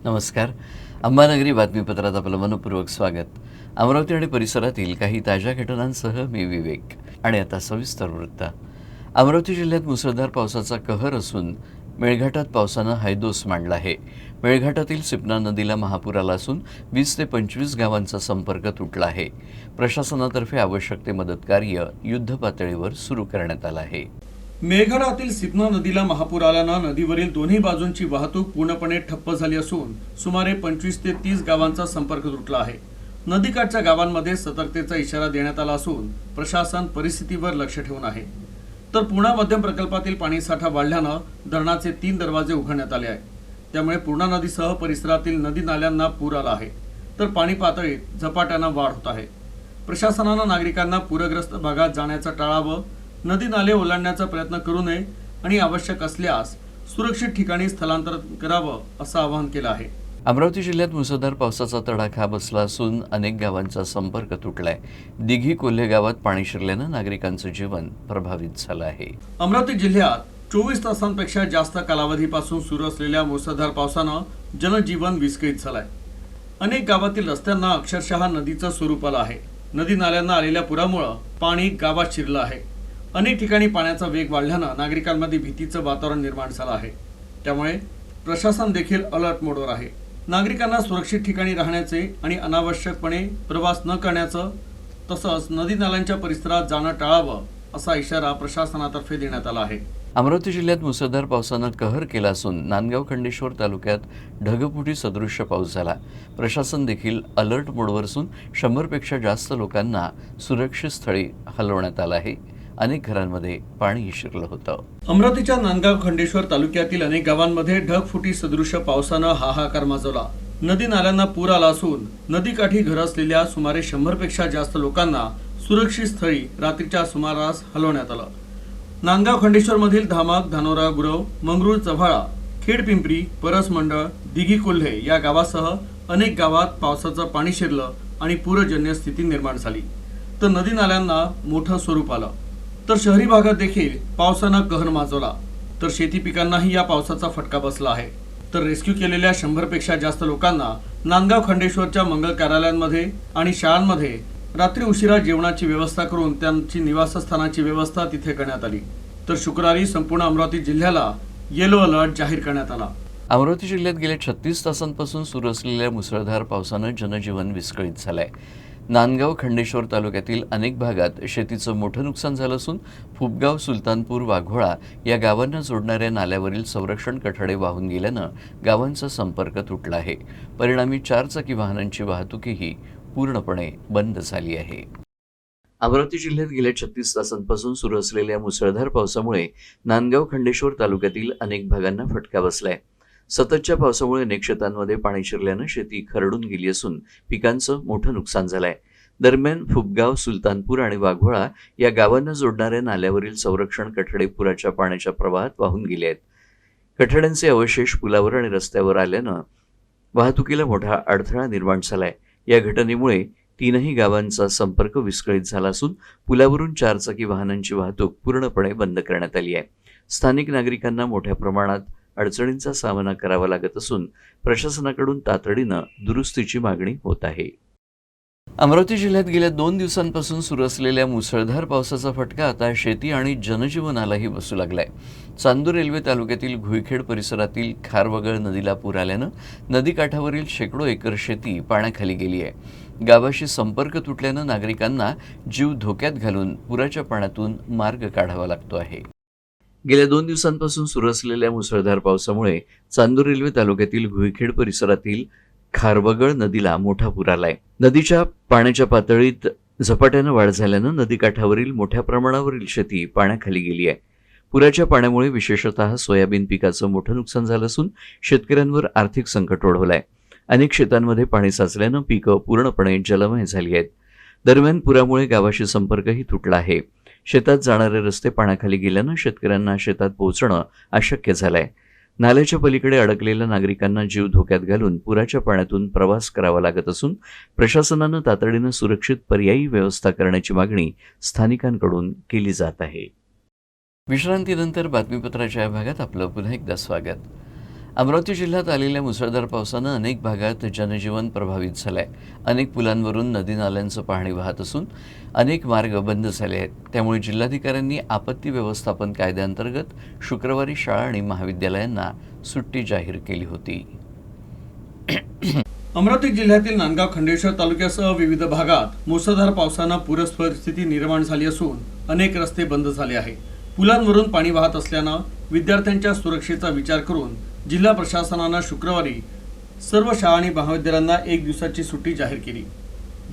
नमस्कार. अंबानगरी बातमीपत्रात आपलं मनपूर्वक स्वागत. अमरावती आणि परिसरातील काही ताज्या घटनांसह मी विवेक. आणि आता सविस्तर वृत्त. अमरावती जिल्ह्यात मुसळधार पावसाचा कहर असून मेळघाटात पावसानं हैदोस मांडला आहे. मेळघाटातील सिपना नदीला महापूर आला असून 20 ते 25 गावांचा संपर्क तुटला आहे. प्रशासनातर्फे आवश्यक ते मदत कार्य युद्धपातळीवर सुरू करण्यात आलं आहे. मेळघाटातील सिपना नदीला महापूर आल्यानं नदीवरील दोन्ही बाजूंची वाहतूक पूर्णपणे ठप्प झाली असून सुमारे 25 ते 30 गावांचा संपर्क तुटला आहे. नदीकाठच्या गावांमध्ये सतर्कतेचा इशारा देण्यात आला असून प्रशासन परिस्थितीवर लक्ष ठेवून आहे. तर पूर्णा मध्यम प्रकल्पातील पाणीसाठा वाढल्यानं धरणाचे 3 दरवाजे उघडण्यात आले आहे. त्यामुळे पूर्णा नदीसह परिसरातील नदी नाल्यांना पूर आला आहे. तर पाणी पातळीत झपाट्यानं वाढ होत आहे. प्रशासनानं नागरिकांना पूरग्रस्त भागात जाण्याचं टाळावं, नदी नाले ओलांडण्याचा प्रयत्न करू नये आणि आवश्यक असल्यास सुरक्षित ठिकाणी स्थलांतर करावं असं आवाहन केलं आहे. अमरावती जिल्ह्यात मुसळधार पावसाचा तडाखा बसला असून अनेक गावांचा संपर्क तुटलाय. दिघी कोल्हे गावात पाणी शिरल्यानं नागरिकांचं जीवन प्रभावित झालं आहे. अमरावती जिल्ह्यात 24 तासांपेक्षा जास्त कालावधीपासून सुरू असलेल्या मुसळधार पावसानं जनजीवन विस्कळीत झालंय. अनेक गावातील रस्त्यांना अक्षरशः नदीचं स्वरूप आलं आहे. नदी नाल्यांना आलेल्या पुरामुळे पाणी गावात शिरलं आहे. अनेक ठिकाणी पाण्याचा वेग वाढल्यानं नागरिकांमध्ये भीतीचं वातावरण निर्माण झालं आहे. त्यामुळे प्रशासन देखील अलर्ट मोडवर आहे. नागरिकांना सुरक्षित ठिकाणी राहण्याचे आणि अनावश्यकपणे प्रवास न करण्याचं तसंच नदी नाल्यांच्या परिसरात जाणं टाळावं असा इशारा प्रशासनातर्फे देण्यात आला आहे. अमरावती जिल्ह्यात मुसळधार पावसानं कहर केला असून नांदगाव खंडेश्वर तालुक्यात ढगफुटी सदृश्य पाऊस झाला. प्रशासन देखील अलर्ट मोडवर असून 100 पेक्षा जास्त लोकांना सुरक्षित स्थळी हलवण्यात आलं आहे. अनेक घरांमध्ये पाणी शिरलं होतं. अमरावतीच्या नांदगाव खंडेश्वर तालुक्यातील अनेक गावांमध्ये ढगफुटी सदृश्य पावसानं हाहाकार माजवला. नदी नाल्यांना पूर आला असून नदीकाठी घरं असलेल्या सुमारे 100 पेक्षा जास्त लोकांना सुरक्षित स्थळी रात्रीच्या सुमारास हलवण्यात आलं. नांदगाव खंडेश्वर मधील धामक, धानोरा, गुरव, मंगरूळ, चव्हाळा, खेडपिंपरी, परस मंडळ, दिघी कोल्हे या गावासह अनेक गावात पावसाचं पाणी शिरलं आणि पूरजन्य स्थिती निर्माण झाली. तर नदी नाल्यांना मोठं स्वरूप आलं. तर शहरी भागात देखील पावसानं कहर माजवला. तर शेती पिकांनाही या पावसाचा फटका बसला आहे. तर रेस्क्यू केलेल्या 100 पेक्षा जास्त लोकांना नांदगाव खंडेश्वरच्या मंगल कार्यालयांमध्ये आणि शाळांमध्ये रात्री उशिरा जेवणाची व्यवस्था करून त्यांची निवासस्थानाची व्यवस्था तिथे करण्यात आली. तर शुक्रवारी संपूर्ण अमरावती जिल्ह्याला येलो अलर्ट जाहीर करण्यात आला. अमरावती जिल्ह्यात गेल्या 36 तासांपासून सुरू असलेल्या मुसळधार पावसानं जनजीवन विस्कळीत झालंय. नांदगाव खंडेश्वर तालुक्यातील अनेक भागात शेतीचं मोठं नुकसान झालं असून फुबगाव, सुलतानपूर, वाघोळा या गावांना जोडणाऱ्या नाल्यावरील संरक्षण कठडे वाहून गेल्यानं गावांचा संपर्क तुटला आहे. परिणामी 4 चाकी वाहनांची वाहतूकही पूर्णपणे बंद झाली आहे. अमरावती जिल्ह्यात गेल्या 36 तासांपासून सुरू असलेल्या मुसळधार पावसामुळे नांदगाव खंडेश्वर तालुक्यातील अनेक भागांना फटका बसलाय. सततच्या पावसामुळे अनेक शेतांमध्ये पाणी शिरल्यानं शेती खरडून गेली असून पिकांचं मोठं नुकसान झालंय. दरम्यान फुबगाव, सुलतानपूर आणि वाघोळा या गावांना जोडणाऱ्या नाल्यावरील संरक्षण कठडे पुराच्या पाण्याच्या प्रवाहात वाहून गेले आहेत. कठड्यांचे अवशेष पुलावर आणि रस्त्यावर आल्यानं वाहतुकीला मोठा अडथळा निर्माण झालाय. या घटनेमुळे 3ही गावांचा संपर्क विस्कळीत झाला असून पुलावरून 4 चाकी वाहनांची वाहतूक पूर्णपणे बंद करण्यात आली आहे. स्थानिक नागरिकांना मोठ्या प्रमाणात अडचणींचा सामना करावा लागत असून प्रशासनाकडून तातडीनं दुरुस्तीची मागणी होत आहे. अमरावती जिल्ह्यात गेल्या 2 दिवसांपासून सुरू असलेल्या मुसळधार पावसाचा फटका आता शेती आणि जनजीवनालाही बसू लागलाय. चांदूर रेल्वे तालुक्यातील घुईखेड परिसरातील खारवगळ नदीला पूर आल्यानं नदीकाठावरील शेकडो एकर शेती पाण्याखाली गेली आहे. गावाशी संपर्क तुटल्यानं नागरिकांना जीव धोक्यात घालून पुराच्या पाण्यातून मार्ग काढावा लागतो आहे. गेल्या 2 दिवसांपासून सुरू असलेल्या मुसळधार पावसामुळे चांदूर रेल्वे तालुक्यातील घुईखेड परिसरातील खारवगळ नदीला मोठा पूर आलाय. नदीच्या पाण्याच्या पातळीत झपाट्यानं वाढ झाल्यानं नदीकाठावरील मोठ्या प्रमाणावरील शेती पाण्याखाली गेली आहे. पुराच्या पाण्यामुळे विशेषतः सोयाबीन पिकाचं मोठं नुकसान झालं असून शेतकऱ्यांवर आर्थिक संकट ओढवलंय. अनेक शेतांमध्ये पाणी साचल्यानं पिकं पूर्णपणे जलमय झाली आहेत. दरम्यान पुरामुळे गावाशी संपर्कही तुटला आहे. शेतात जाणारे रस्ते पाण्याखाली गेल्यानं शेतकऱ्यांना शेतात पोहोचणं अशक्य झालंय. नाल्याच्या पलीकडे अडकलेल्या नागरिकांना जीव धोक्यात घालून पुराच्या पाण्यातून प्रवास करावा लागत असून प्रशासनानं तातडीनं सुरक्षित पर्यायी व्यवस्था करण्याची मागणी स्थानिकांकडून केली जात आहे. विश्रांतीनंतर बातमीपत्राच्या या भागात आपलं पुन्हा एकदा स्वागत. अमरावती जिल्ह्यात आलेल्या मुसळधार पावसानं अनेक भागात जनजीवन प्रभावित झालंय. अनेक पुलांवरून नदी नाल्यांचं पाणी वाहत असून अनेक मार्ग बंद झाले आहेत. त्यामुळे जिल्हाधिकाऱ्यांनी आपत्ती व्यवस्थापन कायद्याअंतर्गत शुक्रवारी शाळा आणि महाविद्यालयांना सुट्टी जाहीर केली होती. अमरावती जिल्ह्यातील नांदगाव खंडेश्वर तालुक्यासह विविध भागात मुसळधार पावसानं पूर परिस्थिती निर्माण झाली असून अनेक रस्ते बंद झाले आहे. पुलांवरून पाणी वाहत असल्यानं विद्यार्थ्यांच्या सुरक्षेचा विचार करून जिल्हा प्रशासनानं शुक्रवारी सर्व शाळा आणि महाविद्यालयांना 1 दिवसाची सुट्टी जाहीर केली.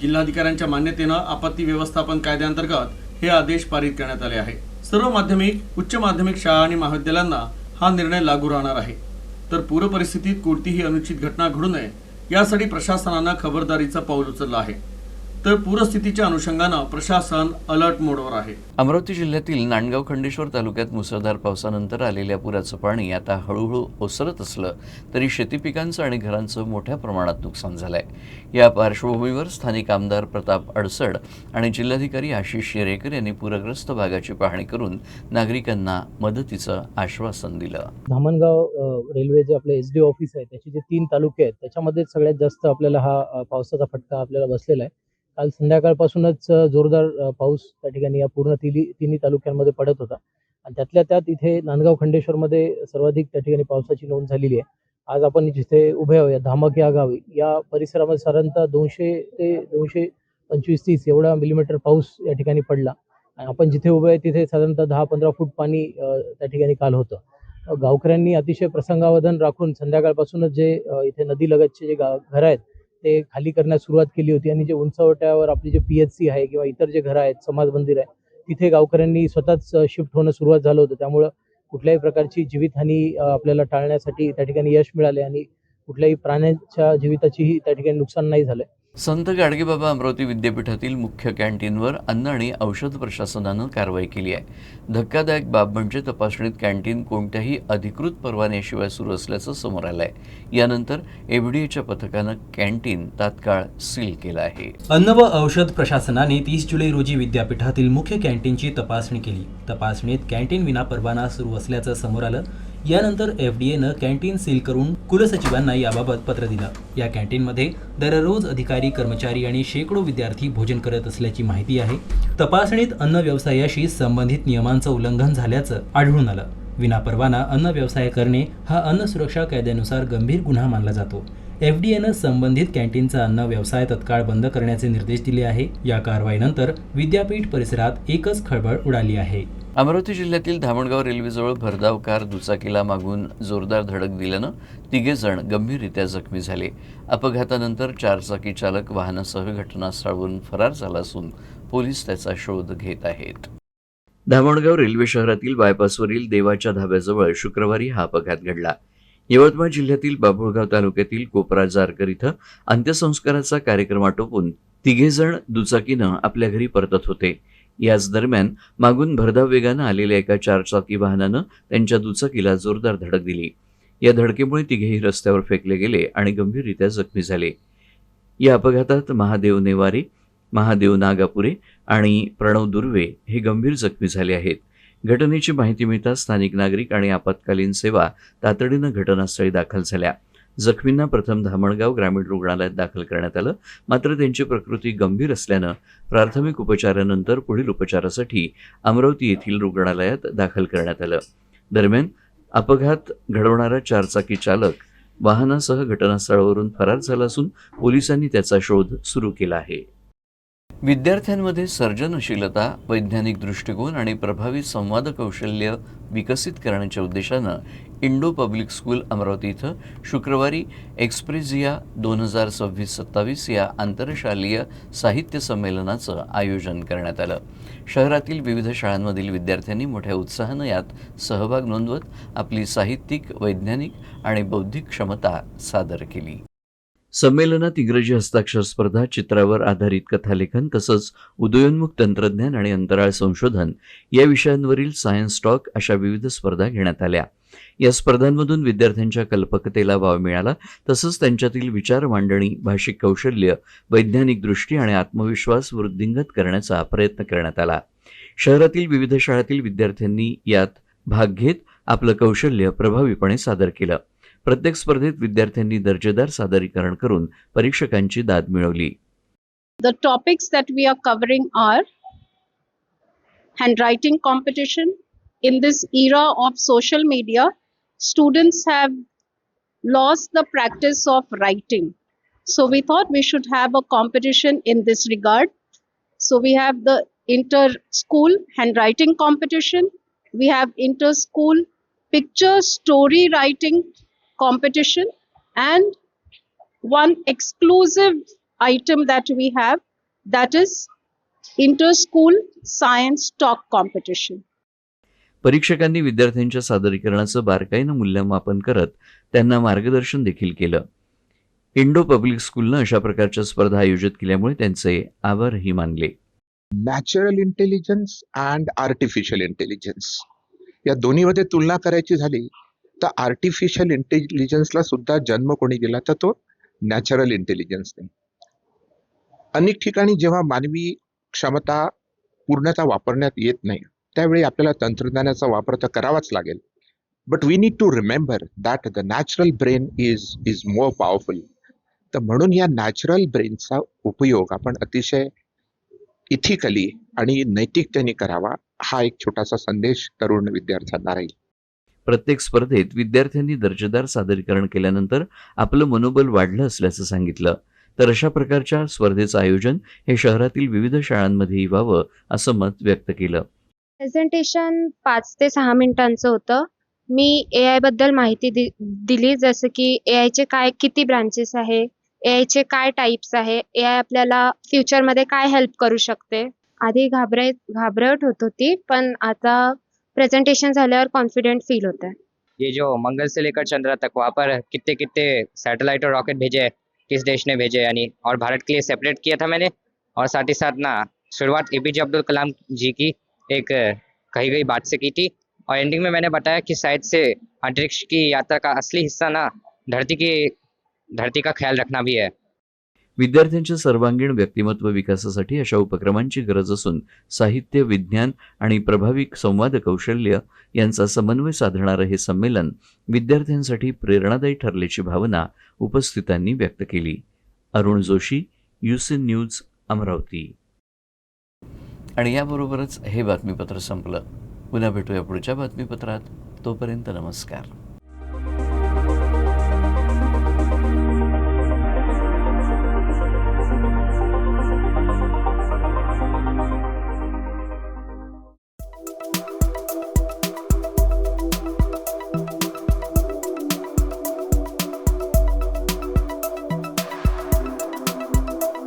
जिल्हाधिकाऱ्यांच्या मान्यतेनं आपत्ती व्यवस्थापन कायद्याअंतर्गत हे आदेश पारित करण्यात आले आहे. सर्व माध्यमिक, उच्च माध्यमिक शाळा आणि महाविद्यालयांना हा निर्णय लागू राहणार आहे. तर पूर परिस्थितीत कोणतीही अनुचित घटना घडू नये यासाठी प्रशासनानं खबरदारीचं पाऊल उचललं आहे. तर पूरस्थितीच्या अनुषंगानं प्रशासन अलर्ट मोडवर आहे. अमरावती जिल्ह्यातील नांदगाव खंडेश्वर तालुक्यात मुसळधार पावसानंतर आलेल्या पुराचं पाणी आता हळूहळू ओसरत असलं तरी शेती पिकांचं आणि घरांचं मोठ्या प्रमाणात नुकसान झालंय. या पार्श्वभूमीवर स्थानिक आमदार प्रताप अडसड आणि जिल्हाधिकारी आशिष शेरेकर यांनी पूरग्रस्त भागाची पाहणी करून नागरिकांना मदतीचं आश्वासन दिलं. धामणगाव रेल्वे जे आपले SD ऑफिस आहे त्याचे जे 3 तालुके आहेत त्याच्यामध्ये सगळ्यात जास्त आपल्याला हा पावसाचा फटका आपल्याला बसलेला आहे. काल संध्याकाळपासूनच जोरदार पाऊस त्या ठिकाणी या पूर्ण तिन्ही तालुक्यांमध्ये पडत होता आणि त्यातल्या त्यात इथे नांदगाव खंडेश्वरमध्ये सर्वाधिक त्या ठिकाणी पावसाची नोंद झालेली आहे. आज आपण जिथे उभे आहोत धामक या गावी या परिसरामध्ये साधारणतः 200 ते 225-30 एवढा मिलीमीटर पाऊस या ठिकाणी पडला आणि आपण जिथे उभे आहे तिथे साधारणतः 10-15 फूट पाणी त्या ठिकाणी काल होतं. गावकऱ्यांनी अतिशय प्रसंगावधान राखून संध्याकाळपासूनच जे इथे नदीलगतचे जे घरं आहेत ते खाली करण्यास सुरुवात केली होती आणि जे उंचवट्यावर आपली जे PHC आहे किंवा इतर जे घरं आहेत, समाज मंदिर आहे, तिथे गावकऱ्यांनी स्वतःच शिफ्ट होणं सुरुवात झालं होतं. त्यामुळं कुठल्याही प्रकारची जीवितहानी आपल्याला टाळण्यासाठी त्या ठिकाणी यश मिळाले आणि कुठल्याही प्राण्यांच्या जीविताचीही त्या ठिकाणी नुकसान नाही झालंय. संत गाडगेबाबा अमरावती विद्यापीठातील मुख्य कॅन्टीनवर अन्न आणि औषध प्रशासनानं कारवाई केली आहे. धक्कादायक बाब म्हणजे तपासणीत कॅन्टीन कोणत्याही अधिकृत परवान्याशिवाय सुरू असल्याचं समोर आलं आहे. यानंतर FDAच्या पथकानं कॅन्टीन तात्काळ सील केलं आहे. अन्न व औषध प्रशासनाने 30 जुलै रोजी विद्यापीठातील मुख्य कॅन्टीनची तपासणी केली. तपासणीत कॅन्टीन विना परवाना सुरू असल्याचं समोर आलं. यानंतर FDAनं कॅन्टीन सील करून कुलसचिवांना याबाबत पत्र दिलं. या कॅन्टीनमध्ये दररोज अधिकारी, कर्मचारी आणि शेकडो विद्यार्थी भोजन करत असल्याची माहिती आहे. तपासणीत अन्न व्यवसायाशी संबंधित नियमांचं उल्लंघन झाल्याचं आढळून आलं. विनापरवाना अन्न व्यवसाय करणे हा अन्न सुरक्षा कायद्यानुसार गंभीर गुन्हा मानला जातो. FDAनं संबंधित कॅन्टीनचा अन्न व्यवसाय तत्काळ बंद करण्याचे निर्देश दिले आहे. या कारवाईनंतर विद्यापीठ परिसरात एकच खळबळ उडाली आहे. अमरावती जिल्ह्यातील धामणगाव रेल्वेजवळ भरधाव कार दुचाकीला मागून जोरदार धडक दिल्यानं 3 जण गंभीररित्या जखमी झाले. अपघातानंतर 4चाकी चालक वाहनासह घटनास्थळावरून फरार झाला असून पोलीस त्याचा शोध घेत आहेत. धामणगाव रेल्वे शहरातील बायपासवरील देवाच्या धाब्याजवळ शुक्रवारी हा अपघात घडला. यवतमाळ जिल्ह्यातील बाभुळगाव तालुक्यातील कोपरा जारकर इथं अंत्यसंस्काराचा कार्यक्रम आटोपून 3 जण दुचाकीनं आपल्या घरी परतत होते. याच दरम्यान मागून भरधाव वेगानं आलेल्या एका 4चाकी वाहनानं त्यांच्या दुचाकीला जोरदार धडक दिली. या धडकेमुळे तिघेही रस्त्यावर फेकले गेले आणि गंभीररित्या जखमी झाले. या अपघातात महादेव नेवारे, महादेव नागापुरे आणि प्रणव दुर्वे हे गंभीर जखमी झाले आहेत. घटनेची माहिती मिळताच स्थानिक नागरिक आणि आपत्कालीन सेवा तातडीनं घटनास्थळी दाखल झाल्या. जखमींना प्रथम धामणगाव ग्रामीण रुग्णालयात दाखल करण्यात आलं. मात्र त्यांची प्रकृती गंभीर असल्यानं प्राथमिक उपचारानंतर पुढील उपचारासाठी अमरावती येथील रुग्णालयात दाखल करण्यात आलं. दरम्यान अपघात घडवणारा 4चाकी चालक वाहनासह घटनास्थळावरून फरार झाला असून पोलिसांनी त्याचा शोध सुरू केला आहे. विद्यार्थ्यांमध्ये सर्जनशीलता, वैज्ञानिक दृष्टिकोन आणि प्रभावी संवाद कौशल्य विकसित करण्याच्या उद्देशानं इंडो पब्लिक स्कूल अमरावती इथं शुक्रवारी एक्सप्रेझिया 2026-27 या आंतरशालेय साहित्य संमेलनाचं आयोजन करण्यात आलं. शहरातील विविध शाळांमधील विद्यार्थ्यांनी मोठ्या उत्साहानं यात सहभाग नोंदवत आपली साहित्यिक, वैज्ञानिक आणि बौद्धिक क्षमता सादर केली. संमेलनात इंग्रजी हस्ताक्षर स्पर्धा, चित्रावर आधारित कथालेखन तसंच उदयोन्मुख तंत्रज्ञान आणि अंतराळ संशोधन या विषयांवरील सायन्स टॉक अशा विविध स्पर्धा घेण्यात आल्या. या स्पर्धांमधून विद्यार्थ्यांच्या कल्पकतेला वाव मिळाला. तसंच त्यांच्यातील विचार मांडणी, भाषिक कौशल्य, वैज्ञानिक दृष्टी आणि आत्मविश्वास वृद्धिंगत करण्याचा प्रयत्न करण्यात आला. शहरातील विविध शाळांतील विद्यार्थ्यांनी यात भाग घेत आपलं कौशल्य प्रभावीपणे सादर केलं. प्रत्येक स्पर्धेत विद्यार्थ्यांनी दर्जेदार सादरीकरण करून परीक्षकांची दाद मिळवली. The topics that we are covering are handwriting competition. In this era of social media, students have lost the practice of writing. So we thought we should have a competition in this regard. So we have the inter-school handwriting competition. We have inter-school picture story writing competition, and one exclusive item that we have, that is inter-school science talk competition. परीक्षकांनी विद्यार्थ्यांच्या सादरीकरणाचं बारकाईनं मूल्यमापन करत त्यांना मार्गदर्शन देखील केलं. Indo public स्कूलनं अशा प्रकारच्या स्पर्धा आयोजित केल्यामुळे त्यांचे आभारही मानले. Natural intelligence and artificial intelligence या दोन्हीमध्ये तुलना करायची झाली तर आर्टिफिशियल इंटेलिजन्सला सुद्धा जन्म कोणी दिला तर तो नॅचरल इंटेलिजन्सने. अनेक ठिकाणी जेव्हा मानवी क्षमता पूर्णतः वापरण्यात येत नाही त्यावेळी आपल्याला तंत्रज्ञानाचा वापर तर करावाच लागेल. But we need to remember that the natural brain is more powerful. तर म्हणून या नॅचरल ब्रेनचा उपयोग आपण अतिशय इथिकली आणि नैतिकतेने करावा, हा एक छोटासा संदेश तरुण विद्यार्थ्यांना राहील. प्रत्येक स्पर्धेत विद्यार्थ्यांनी दर्जेदार सादरीकरण केल्यानंतर आपलं मनोबल वाढलं असल्याचं सांगितलं. तर अशा प्रकारच्या स्पर्धेचं आयोजन हे शहरातील विविध शाळांमध्येही व्हावं असं मत व्यक्त केलं. प्रेझेंटेशन 5 ते 6 मिनिटांचं होतं. मी AI बद्दल माहिती दिली, जसं की AIचे किती ब्रांचेस आहे, AIचे काय टाइप्स आहे, AI आपल्याला फ्युचरमध्ये काय हेल्प करू शकते. आधी घाबरट होत होती, पण आता प्रेझेंटेशन झाल्यावर कॉन्फिडेंट फील होत है. ये जो मंगल से लेकर चंद्रमा तक वहाँ पर कितने कितने सैटेलाइट और रॉकेट भेजे, किस देश ने भेजे, यानी और भारत के लिए सेपरेट किया था मैंने. और साथ ही साथ ना शुरुआत APJ अब्दुल कलाम जी की एक कही गई बात से की थी, और एंडिंग में मैंने बताया कि शायद से अंतरिक्ष की यात्रा का असली हिस्सा ना धरती का ख्याल रखना भी है. विद्यार्थ्यांच्या सर्वांगीण व्यक्तिमत्व विकासासाठी अशा उपक्रमांची गरज असून साहित्य, विज्ञान आणि प्रभावी संवाद कौशल्य यांचा समन्वय साधणारं हे संमेलन विद्यार्थ्यांसाठी प्रेरणादायी ठरल्याची भावना उपस्थितांनी व्यक्त केली. Arun Joshi, UC news, Amravati. आणि याबरोबरच हे बातमीपत्र संपलं. पुन्हा भेटूया पुढच्या बातमीपत्रात. तोपर्यंत नमस्कार.